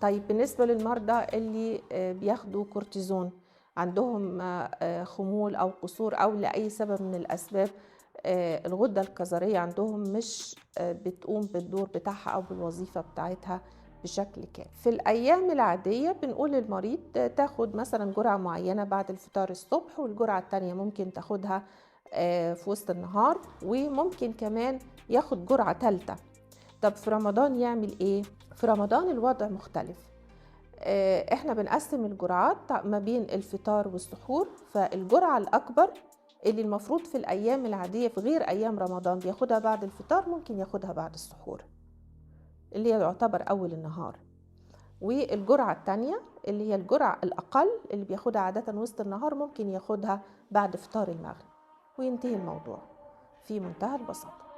طيب بالنسبة للمرضى اللي بياخدوا كورتيزون، عندهم خمول أو قصور أو لأي سبب من الأسباب الغدة الكظرية عندهم مش بتقوم بالدور بتاعها أو بالوظيفة بتاعتها بشكل كامل. في الأيام العادية بنقول للمريض تاخد مثلًا جرعة معينة بعد الفطار الصبح، والجرعة التانية ممكن تاخدها في وسط النهار، وممكن كمان ياخد جرعة تالتة. طب في رمضان يعمل إيه؟ في رمضان الوضع مختلف. إحنا بنقسّم الجرعات ما بين الفطار والسحور، فالجرعة الأكبر اللي المفروض في الأيام العادية في غير أيام رمضان بياخدها بعد الفطار، ممكن ياخدها بعد السحور، اللي هي يعتبر أول النهار. والجرعة التانية اللي هي الجرعة الأقل اللي بياخدها عادةً وسط النهار، ممكن ياخدها بعد فطار المغرب، وينتهي الموضوع في منتهى البساطة.